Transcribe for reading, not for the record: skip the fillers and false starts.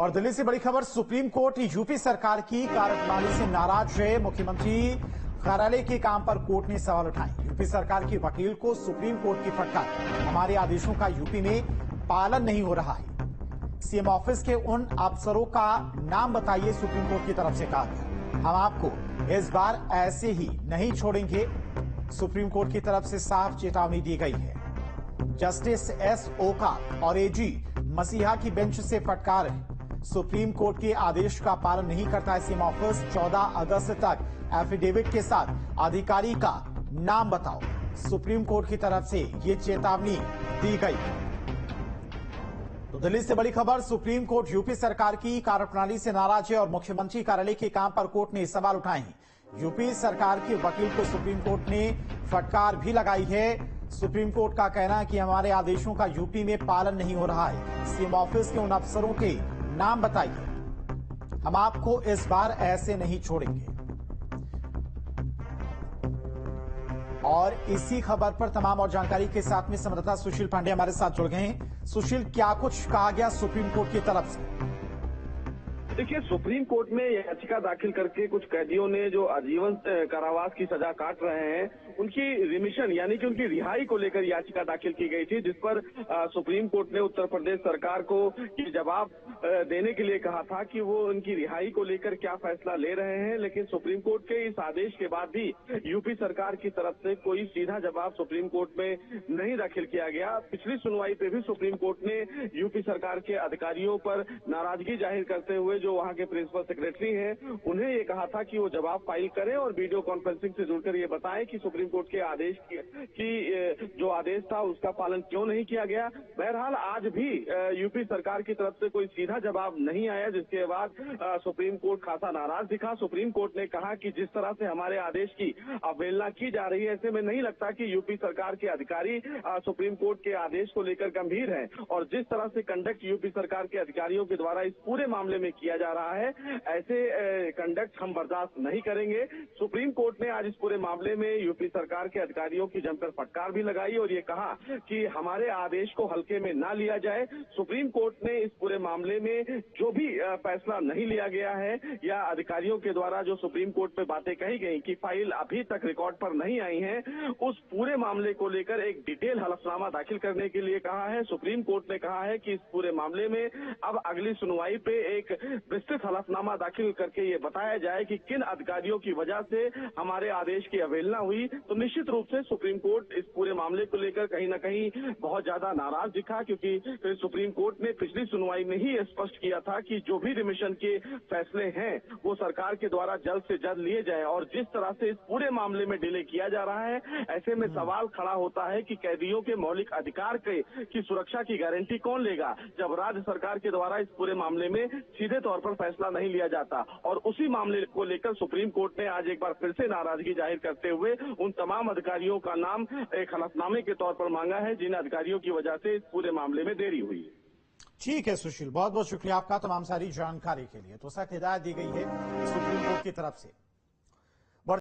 और दिल्ली से बड़ी खबर, सुप्रीम कोर्ट यूपी सरकार की कार्यप्रणाली से नाराज है। मुख्यमंत्री कार्यालय के काम पर कोर्ट ने सवाल उठाए। यूपी सरकार के वकील को सुप्रीम कोर्ट की फटकार, हमारे आदेशों का यूपी में पालन नहीं हो रहा है। सीएम ऑफिस के उन अफसरों का नाम बताइए, सुप्रीम कोर्ट की तरफ से कहा गया। हम आपको इस बार ऐसे ही नहीं छोड़ेंगे, सुप्रीम कोर्ट की तरफ से साफ चेतावनी दी गई है। जस्टिस एस ओका और एजी मसीहा की बेंच से फटकार है। सुप्रीम कोर्ट के आदेश का पालन नहीं करता है सीएम ऑफिस। 14 अगस्त तक एफिडेविट के साथ अधिकारी का नाम बताओ, सुप्रीम कोर्ट की तरफ से ये चेतावनी दी गई। तो दिल्ली से बड़ी खबर, सुप्रीम कोर्ट यूपी सरकार की कार्यप्रणाली से नाराज है और मुख्यमंत्री कार्यालय के काम पर कोर्ट ने सवाल उठाए हैं। यूपी सरकार के वकील को सुप्रीम कोर्ट ने फटकार भी लगाई है। सुप्रीम कोर्ट का कहना है कि हमारे आदेशों का यूपी में पालन नहीं हो रहा है। सीएम ऑफिस के उन अफसरों के नाम बताइए, हम आपको इस बार ऐसे नहीं छोड़ेंगे। और इसी खबर पर तमाम और जानकारी के साथ में संवाददाता सुशील पांडे हमारे साथ जुड़ गए हैं। सुशील, क्या कुछ कहा गया सुप्रीम कोर्ट की तरफ से? देखिए, सुप्रीम कोर्ट में याचिका दाखिल करके कुछ कैदियों ने जो आजीवन कारावास की सजा काट रहे हैं, उनकी रिमिशन यानी कि उनकी रिहाई को लेकर याचिका दाखिल की गई थी, जिस पर सुप्रीम कोर्ट ने उत्तर प्रदेश सरकार को ये जवाब देने के लिए कहा था कि वो उनकी रिहाई को लेकर क्या फैसला ले रहे हैं। लेकिन सुप्रीम कोर्ट के इस आदेश के बाद भी यूपी सरकार की तरफ से कोई सीधा जवाब सुप्रीम कोर्ट में नहीं दाखिल किया गया। पिछली सुनवाई पे भी सुप्रीम कोर्ट ने यूपी सरकार के अधिकारियों पर नाराजगी जाहिर करते हुए जो वहां के प्रिंसिपल सेक्रेटरी हैं, उन्हें ये कहा था कि वो जवाब फाइल करें और वीडियो कॉन्फ्रेंसिंग से जुड़कर ये बताएं कि सुप्रीम कोर्ट के आदेश की जो आदेश था उसका पालन क्यों नहीं किया गया। बहरहाल आज भी यूपी सरकार की तरफ से कोई सीधा जवाब नहीं आया, जिसके बाद सुप्रीम कोर्ट खासा नाराज दिखा। सुप्रीम कोर्ट ने कहा कि जिस तरह से हमारे आदेश की अवहेलना की जा रही है, ऐसे में नहीं लगता कि यूपी सरकार के अधिकारी सुप्रीम कोर्ट के आदेश को लेकर गंभीर हैं। और जिस तरह से कंडक्ट यूपी सरकार के अधिकारियों के द्वारा इस पूरे मामले में किया जा रहा है, ऐसे कंडक्ट हम बर्दाश्त नहीं करेंगे। सुप्रीम कोर्ट ने आज इस पूरे मामले में यूपी सरकार के अधिकारियों की जमकर फटकार भी लगाई और ये कहा कि हमारे आदेश को हल्के में ना लिया जाए। सुप्रीम कोर्ट ने इस पूरे मामले में जो भी फैसला नहीं लिया गया है या अधिकारियों के द्वारा जो सुप्रीम कोर्ट में बातें कही गई कि फाइल अभी तक रिकॉर्ड पर नहीं आई है, उस पूरे मामले को लेकर एक डिटेल हलफनामा दाखिल करने के लिए कहा है। सुप्रीम कोर्ट ने कहा है कि इस पूरे मामले में अब अगली सुनवाई पे एक विस्तृत हलफनामा दाखिल करके ये बताया जाए कि किन अधिकारियों की वजह से हमारे आदेश की अवहेलना हुई। तो निश्चित रूप से सुप्रीम कोर्ट इस पूरे मामले को लेकर कहीं ना कहीं बहुत ज्यादा नाराज दिखा, क्योंकि सुप्रीम कोर्ट ने पिछली सुनवाई में ही स्पष्ट किया था कि जो भी रिमिशन के फैसले हैं वो सरकार के द्वारा जल्द से जल्द लिए जाए। और जिस तरह से इस पूरे मामले में डिले किया जा रहा है, ऐसे में सवाल खड़ा होता है कि कैदियों के मौलिक अधिकार की सुरक्षा की गारंटी कौन लेगा, जब राज्य सरकार के द्वारा इस पूरे मामले में सीधे तौर पर फैसला नहीं लिया जाता। और उसी मामले को लेकर सुप्रीम कोर्ट ने आज एक बार फिर से नाराजगी जाहिर करते हुए उन तमाम अधिकारियों का नाम एक हलफनामे के तौर पर मांगा है, जिन अधिकारियों की वजह से इस पूरे मामले में देरी हुई है। ठीक है सुशील, बहुत बहुत शुक्रिया आपका तमाम सारी जानकारी के लिए। तो सख्त हिदायत दी गई है सुप्रीम कोर्ट की तरफ से।